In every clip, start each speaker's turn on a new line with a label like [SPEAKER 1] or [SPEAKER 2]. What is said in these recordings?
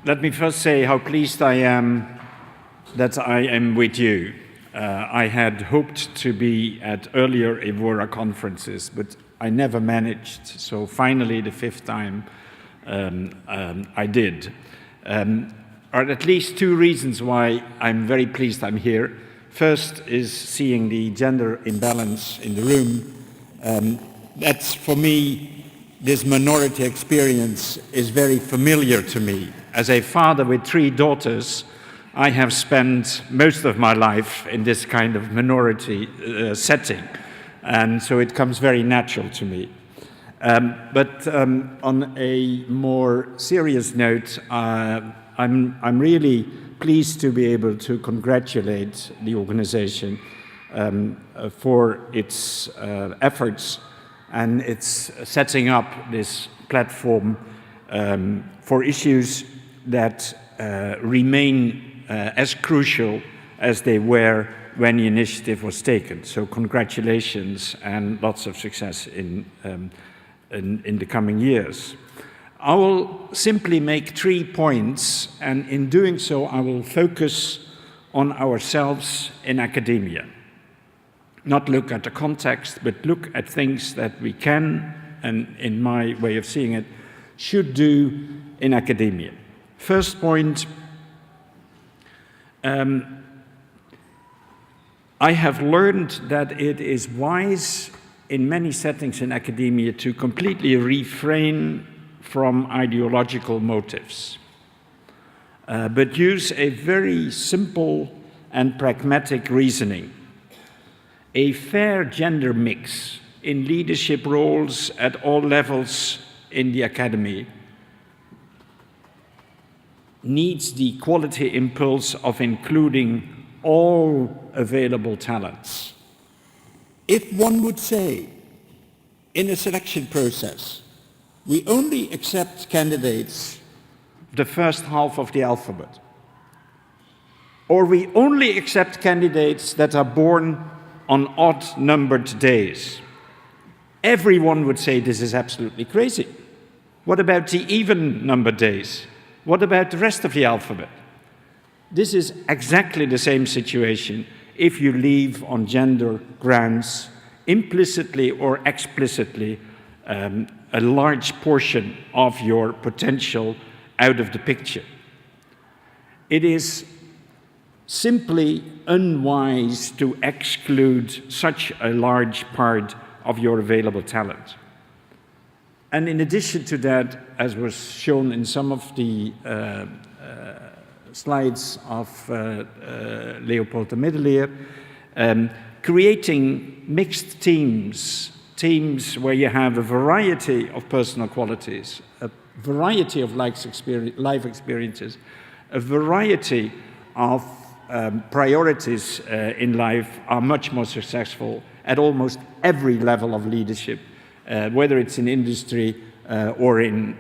[SPEAKER 1] Let me first say how pleased I am that I am with you. I had hoped to be at earlier Evora conferences, but I never managed. So finally, the fifth time, I did. Are at least two reasons why I'm very pleased I'm here. First is seeing the gender imbalance in the room. That's, for me, this minority experience is very familiar to me. As a father with 3 daughters, I have spent most of my life in this kind of minority setting, and so it comes very natural to me. But on a more serious note, I'm really pleased to be able to congratulate the organization for its efforts and its setting up this platform for issues that remain as crucial as they were when the initiative was taken. So congratulations and lots of success in the coming years. I will simply make 3 points, and in doing so I will focus on ourselves in academia. Not look at the context, but look at things that we can, and in my way of seeing it, should do in academia. First point, I have learned that it is wise in many settings in academia to completely refrain from ideological motives, but use a very simple and pragmatic reasoning. A fair gender mix in leadership roles at all levels in the academy needs the quality impulse of including all available talents. If one would say, in a selection process, we only accept candidates the first half of the alphabet, or we only accept candidates that are born on odd-numbered days, everyone would say this is absolutely crazy. What about the even-numbered days? What about the rest of the alphabet? This is exactly the same situation if you leave on gender grounds, implicitly or explicitly, a large portion of your potential out of the picture. It is simply unwise to exclude such a large part of your available talent. And in addition to that, as was shown in some of the slides of Leopold Demiddeleer, creating mixed teams where you have a variety of personal qualities, a variety of life experiences, a variety of priorities in life are much more successful at almost every level of leadership, whether it's in industry or in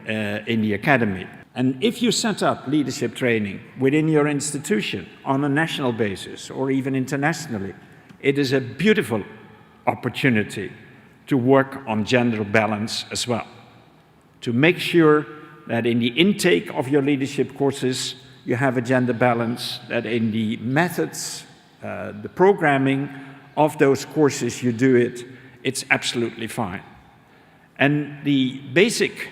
[SPEAKER 1] the academy. And if you set up leadership training within your institution on a national basis or even internationally, it is a beautiful opportunity to work on gender balance as well. To make sure that in the intake of your leadership courses, you have a gender balance, that in the methods, the programming of those courses you do it, it's absolutely fine. And the basic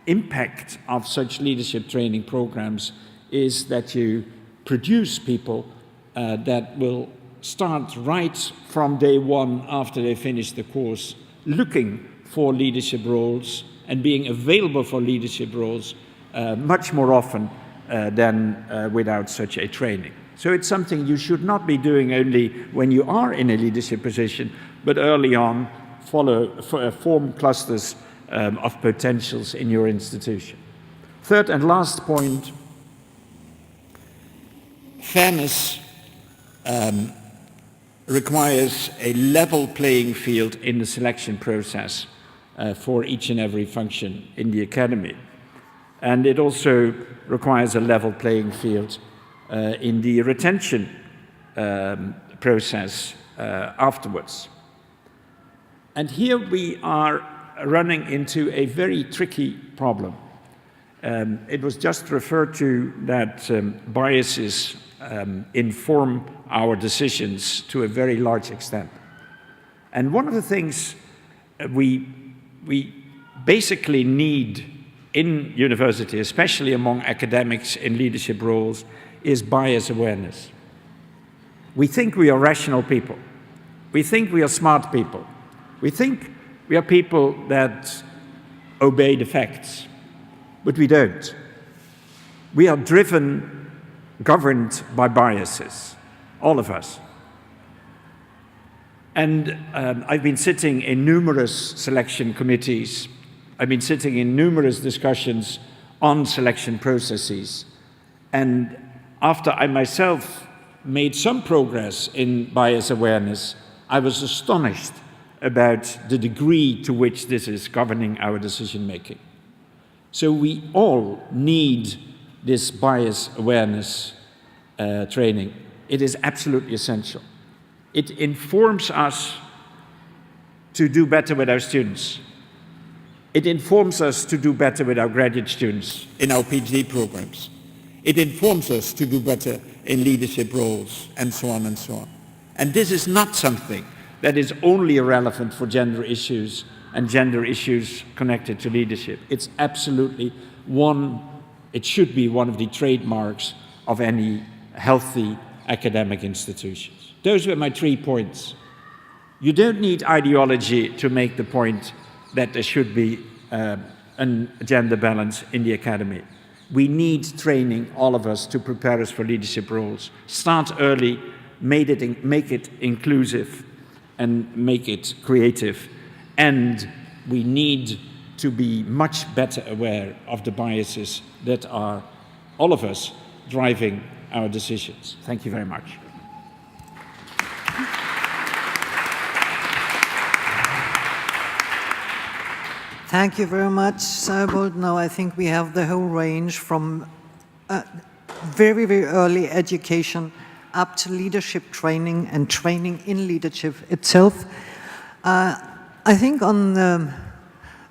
[SPEAKER 1] impact of such leadership training programs is that you produce people that will start right from day one after they finish the course, looking for leadership roles and being available for leadership roles much more often than without such a training. So it's something you should not be doing only when you are in a leadership position, but early on, form clusters of potentials in your institution. Third and last point, fairness requires a level playing field in the selection process for each and every function in the academy. And it also requires a level playing field in the retention process afterwards. And here we are running into a very tricky problem. It was just referred to that biases inform our decisions to a very large extent. And one of the things we basically need in university, especially among academics in leadership roles, is bias awareness. We think we are rational people. We think we are smart people. We think we are people that obey the facts, but we don't. We are driven, governed by biases, all of us. And I've been sitting in numerous selection committees. I've been sitting in numerous discussions on selection processes. And after I myself made some progress in bias awareness, I was astonished about the degree to which this is governing our decision-making. So we all need this bias awareness training. It is absolutely essential. It informs us to do better with our students. It informs us to do better with our graduate students in our PhD programs. It informs us to do better in leadership roles, and so on and so on. And this is not something that is only relevant for gender issues and gender issues connected to leadership. It's absolutely it should be one of the trademarks of any healthy academic institutions. Those were my 3 points. You don't need ideology to make the point that there should be a gender balance in the academy. We need training, all of us, to prepare us for leadership roles. Start early, make it inclusive, and make it creative. And we need to be much better aware of the biases that are, all of us, driving our decisions. Thank you very much.
[SPEAKER 2] Thank you very much, Sijbolt. Now I think we have the whole range from very, very early education up to leadership training and training in leadership itself. I think on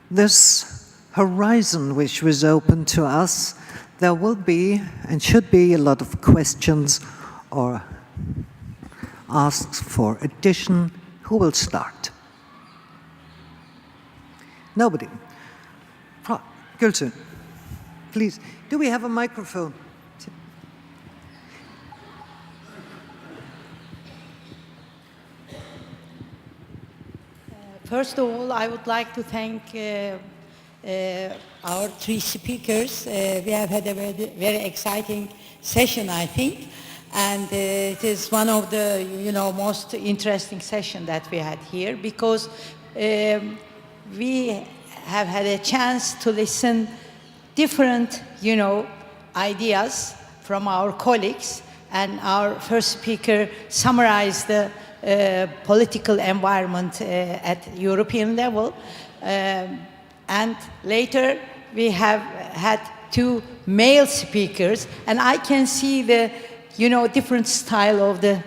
[SPEAKER 2] this horizon which was open to us, there will be and should be a lot of questions or asks for addition. Who will start? Nobody. Gülsün, please. Do we have a microphone?
[SPEAKER 3] First of all, I would like to thank our 3 speakers. We have had a very, very exciting session, I think. And it is one of the, most interesting sessions that we had here, because we have had a chance to listen different, ideas from our colleagues, and our first speaker summarized the political environment at European level. And later we have had 2 male speakers, and I can see the, different style of the,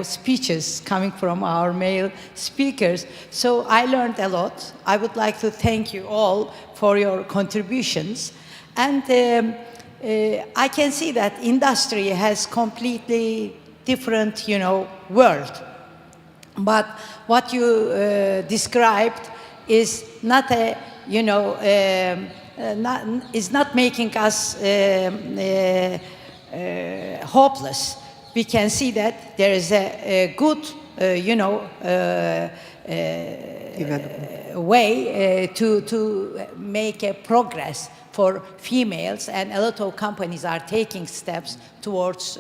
[SPEAKER 3] speeches coming from our male speakers. So I learned a lot. I would like to thank you all for your contributions. And I can see that industry has completely different, world. But what you described is not a, is not making us hopeless. We can see that there is a good, way to make a progress for females, and a lot of companies are taking steps towards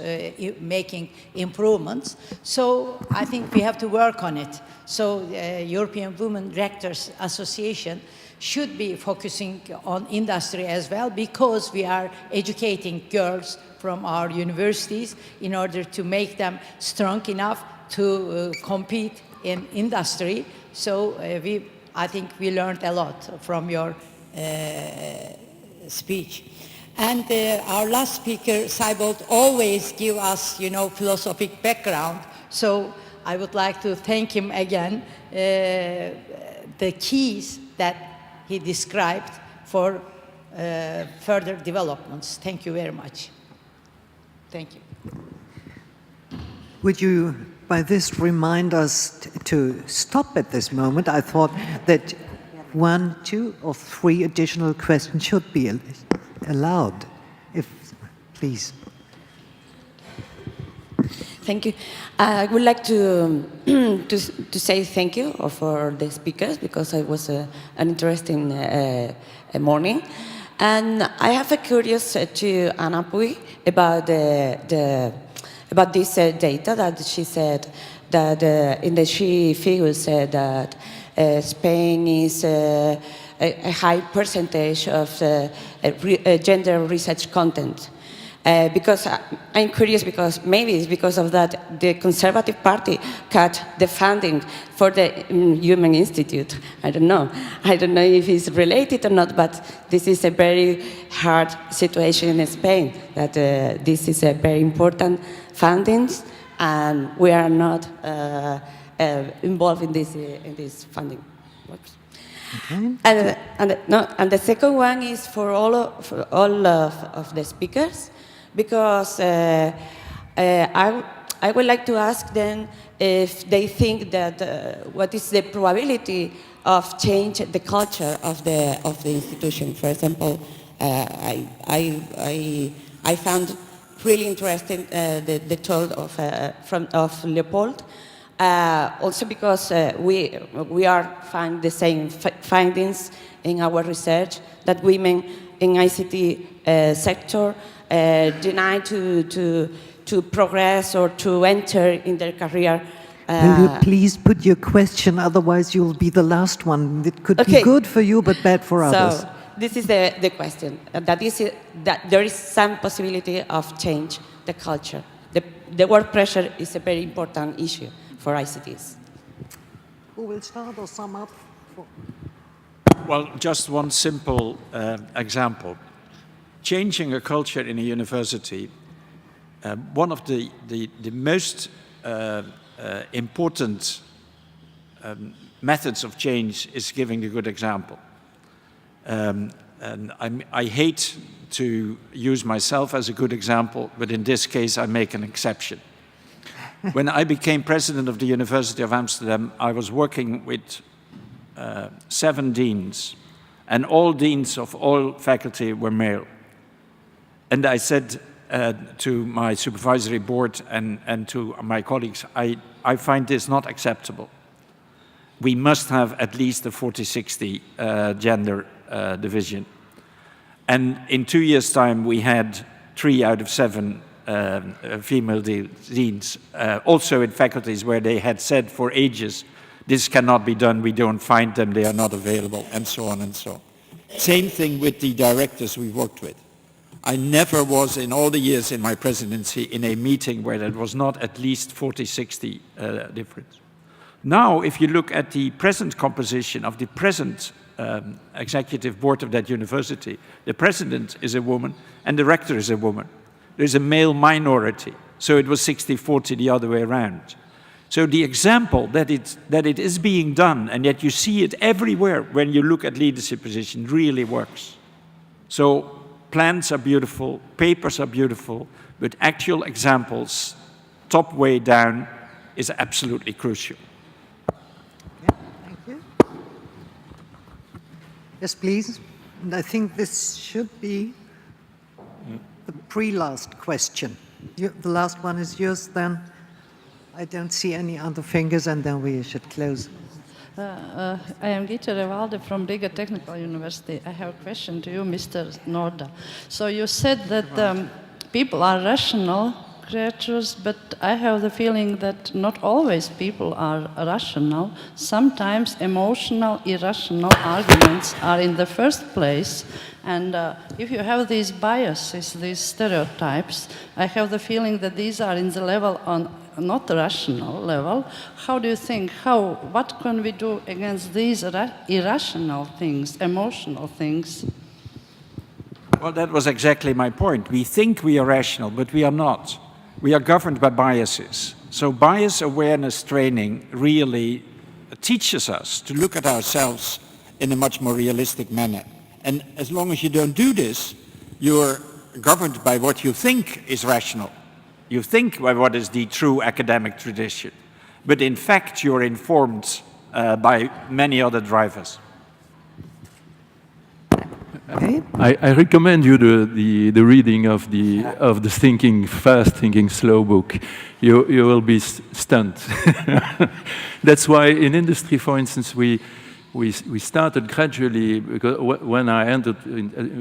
[SPEAKER 3] making improvements. So I think we have to work on it. So European Women Rectors Association should be focusing on industry as well, because we are educating girls from our universities in order to make them strong enough to compete in industry. So I think we learned a lot from your speech. And our last speaker, Sijbolt, always give us, philosophic background. So I would like to thank him again. The keys that he described for further developments. Thank you very much. Thank you.
[SPEAKER 2] Would you, by this, remind us to stop at this moment? I thought that 1, 2, or 3 additional questions should be allowed. If, please.
[SPEAKER 4] Thank you. I would like to say thank you for the speakers, because it was an interesting morning. And I have a curious to Anna Pui about about this data that she said that in the she figure said that Spain is a high percentage of gender research content. Because I'm curious, because maybe it's because of that the Conservative Party cut the funding for the Human Institute. I don't know. I don't know if it's related or not, but this is a very hard situation in Spain, that this is a very important funding, and we are not involved in this funding. Oops.
[SPEAKER 2] Okay.
[SPEAKER 4] And the second one is for all of the speakers, because I would like to ask them if they think that what is the probability of change the culture of the institution. For example, I found really interesting the talk of Leopold. Also because we are finding the same findings in our research, that women in ICT sector deny to progress or to enter in their career.
[SPEAKER 2] Will you please put your question, otherwise you'll be the last one. It could be good for you, but bad for others.
[SPEAKER 4] So this is the question, that there is some possibility of change the culture. The work pressure is a very important issue for ICTs.
[SPEAKER 2] Who will start or sum up?
[SPEAKER 1] Well, just one simple example. Changing a culture in a university, one of the most important methods of change is giving a good example. And I hate to use myself as a good example, but in this case I make an exception. When I became president of the University of Amsterdam, I was working with 7 deans, and all deans of all faculty were male. And I said to my supervisory board and to my colleagues, I find this not acceptable. We must have at least a 40-60 gender division. And in 2 years' time, we had 3 out of 7 female deans, also in faculties where they had said for ages, this cannot be done, we don't find them, they are not available, and so on and so on. Same thing with the directors we worked with. I never was, in all the years in my presidency, in a meeting where there was not at least 40-60 difference. Now, if you look at the present composition of the present executive board of that university, the president is a woman and the rector is a woman. There's a male minority, so it was 60-40 the other way around. So the example that it is being done, and yet you see it everywhere when you look at leadership position, really works. So plans are beautiful, papers are beautiful, but actual examples, top way down, is absolutely crucial.
[SPEAKER 2] Okay, thank you. Yes, please. And I think this should be the pre-last question. The last one is yours, then. I don't see any other fingers, and then we should close.
[SPEAKER 5] I am Gita Revalde from Riga Technical University. I have a question to you, Mr. Noorda. So you said that people are rational creatures, but I have the feeling that not always people are rational. Sometimes emotional, irrational arguments are in the first place. And if you have these biases, these stereotypes, I have the feeling that these are in the level on not the rational level. How do you think, what can we do against these irrational things, emotional things?
[SPEAKER 1] Well, that was exactly my point. We think we are rational, but we are not. We are governed by biases. So bias awareness training really teaches us to look at ourselves in a much more realistic manner And as long as you don't do this, you're governed by what you think is rational. You think by what is the true academic tradition. But in fact, you're informed by many other drivers.
[SPEAKER 2] Okay.
[SPEAKER 6] I recommend you the reading of the Thinking Fast, Thinking Slow book. You will be stunned. That's why in industry, for instance, we started gradually, because when I entered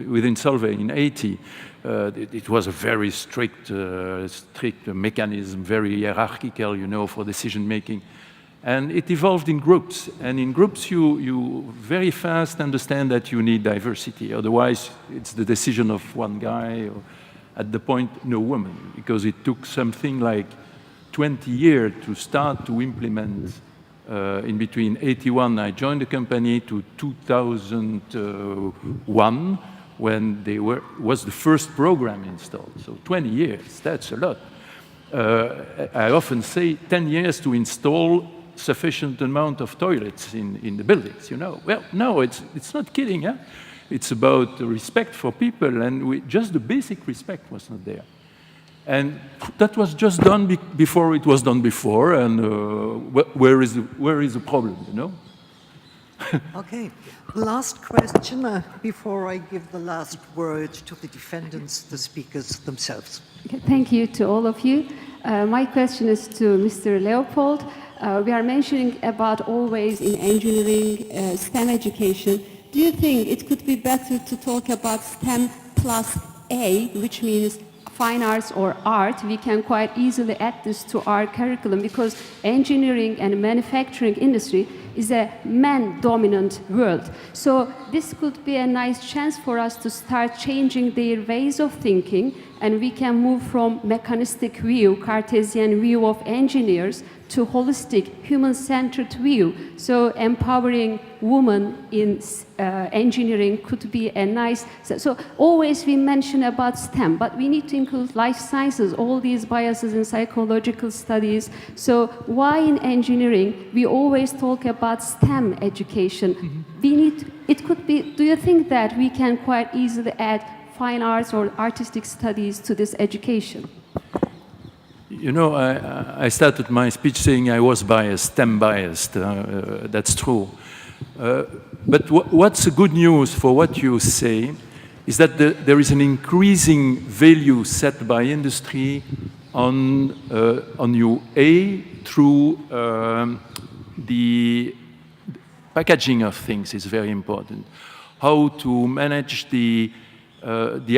[SPEAKER 6] within Solvay in '80, it was a very strict mechanism, very hierarchical, you know, for decision making. And it evolved in groups. And in groups, you very fast understand that you need diversity. Otherwise, it's the decision of one guy, or at the point, no woman. Because it took something like 20 years to start to implement. In between '81, I joined the company, to 2001, when was the first program installed. So 20 years, that's a lot. I often say 10 years to install sufficient amount of toilets in the buildings, you know. Well, no, it's not kidding, huh? It's about respect for people, and just the basic respect was not there. And that was just done before it was done before, and where is the problem, you know?
[SPEAKER 2] Okay, last question before I give the last word to the defendants, the speakers themselves.
[SPEAKER 7] Okay, thank you to all of you. My question is to Mr. Leopold. We are mentioning about always in engineering, STEM education. Do you think it could be better to talk about STEM plus A, which means fine arts or art? We can quite easily add this to our curriculum, because engineering and manufacturing industry is a man-dominant world. So this could be a nice chance for us to start changing their ways of thinking, and we can move from mechanistic view, Cartesian view of engineers, to holistic, human-centered view. So empowering women in engineering could be a nice... So always we mention about STEM, but we need to include life sciences, all these biases in psychological studies. So why in engineering we always talk about STEM education? We need... It could be... Do you think that we can quite easily add fine arts or artistic studies to this education?
[SPEAKER 6] You know, I started my speech saying I was biased, STEM biased. That's true. But what's the good news for what you say is that there is an increasing value set by industry on your A through the packaging of things is very important. How to manage the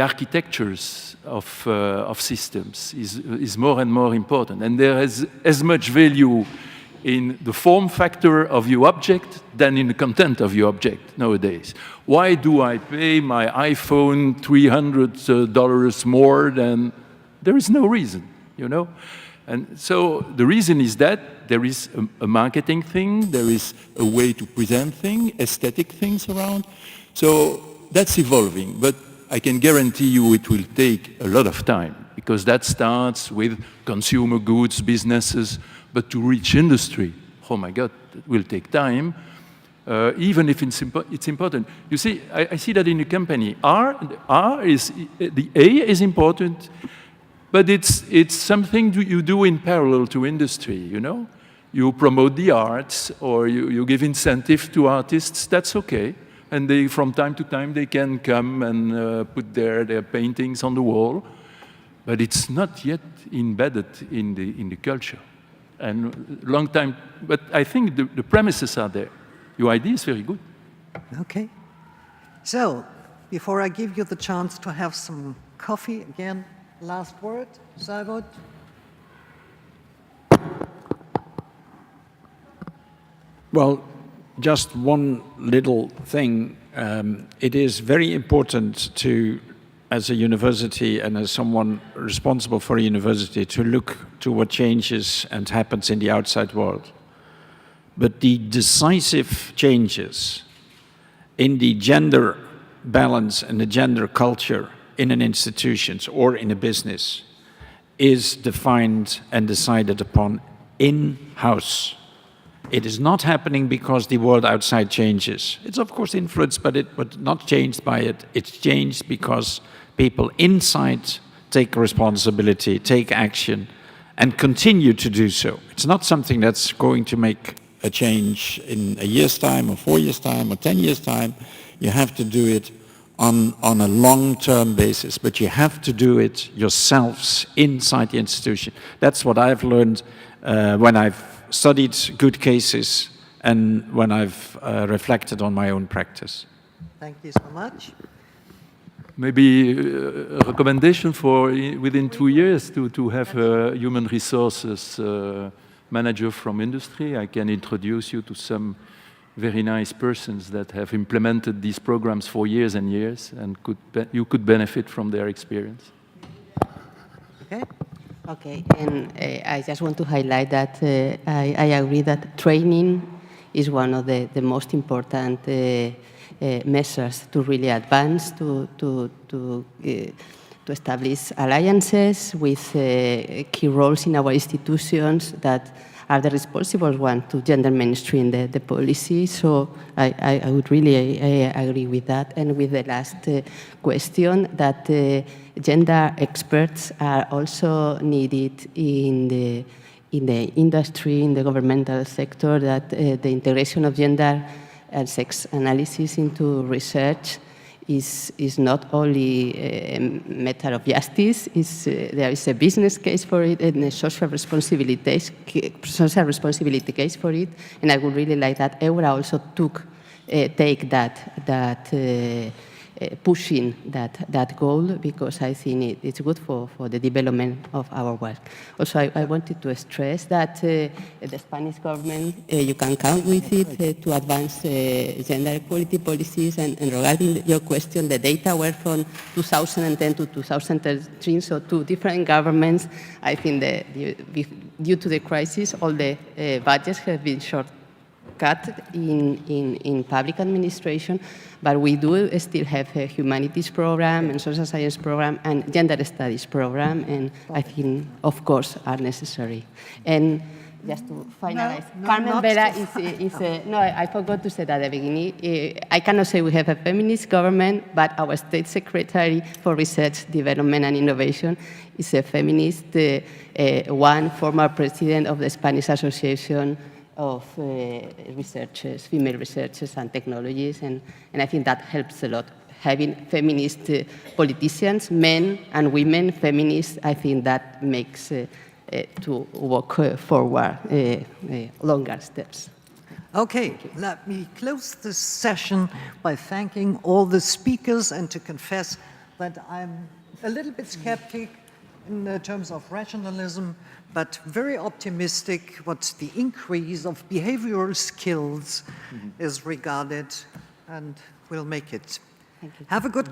[SPEAKER 6] architectures of systems is more and more important. And there is as much value in the form factor of your object than in the content of your object nowadays. Why do I pay my iPhone $300 more than... There is no reason, you know? And so the reason is that there is a marketing thing, there is a way to present things, aesthetic things around. So that's evolving, but I can guarantee you it will take a lot of time, because that starts with consumer goods, businesses, but to reach industry, oh my God, it will take time, even if it's important. You see, I see that in a company, the A is important, but it's something you do in parallel to industry, you know? You promote the arts, or you give incentive to artists, that's okay. And they, from time to time, they can come and put their paintings on the wall, but it's not yet embedded in the culture. And long time, but I think the premises are there. Your idea is very good.
[SPEAKER 2] Okay. So, before I give you the chance to have some coffee, again, last word, Sijbolt.
[SPEAKER 1] Well, just one little thing. It is very important to, as a university and as someone responsible for a university, to look to what changes and happens in the outside world. But the decisive changes in the gender balance and the gender culture in an institution or in a business is defined and decided upon in-house. It is not happening because the world outside changes. It's of course influenced, but not changed by it. It's changed because people inside take responsibility, take action, and continue to do so. It's not something that's going to make a change in a year's time, or 4 years' time, or 10 years' time. You have to do it on a long-term basis, but you have to do it yourselves inside the institution. That's what I've learned when I've studied good cases and when I've reflected on my own practice.
[SPEAKER 2] Thank you so much.
[SPEAKER 6] Maybe a recommendation for within 2 years to have a human resources manager from industry. I can introduce you to some very nice persons that have implemented these programs for years and years, and you could benefit from their experience.
[SPEAKER 2] Okay.
[SPEAKER 8] Okay, and I just want to highlight that I agree that training is one of the most important measures to really advance, to establish alliances with key roles in our institutions that are the responsible one to gender mainstream the policy. So I would really agree with that. And with the last question, that gender experts are also needed in the industry, in the governmental sector, that the integration of gender and sex analysis into research is not only a matter of justice, there is a business case for it and a social responsibility case for it. And I would really like that EURA also take that pushing that goal, because I think it's good for the development of our work. Also, I wanted to stress that the Spanish government, you can count with it to advance gender equality policies. And regarding your question, the data were from 2010 to 2013, so 2 different governments. I think that due to the crisis, all the budgets have been cut in public administration, but we do still have a humanities program and social science program and gender studies program, and I think, of course, are necessary. And just to finalize, Carmen Vela no, I forgot to say that at the beginning. I cannot say we have a feminist government, but our state secretary for research, development, and innovation is a feminist, one former president of the Spanish Association of researchers, female researchers and technologies, and I think that helps a lot. Having feminist politicians, men and women feminists, I think that makes to walk forward longer steps.
[SPEAKER 2] Okay, let me close this session by thanking all the speakers and to confess that I'm a little bit skeptic in terms of rationalism, but very optimistic what the increase of behavioral skills is regarded, and we'll make it.
[SPEAKER 8] Thank you.
[SPEAKER 2] Have a good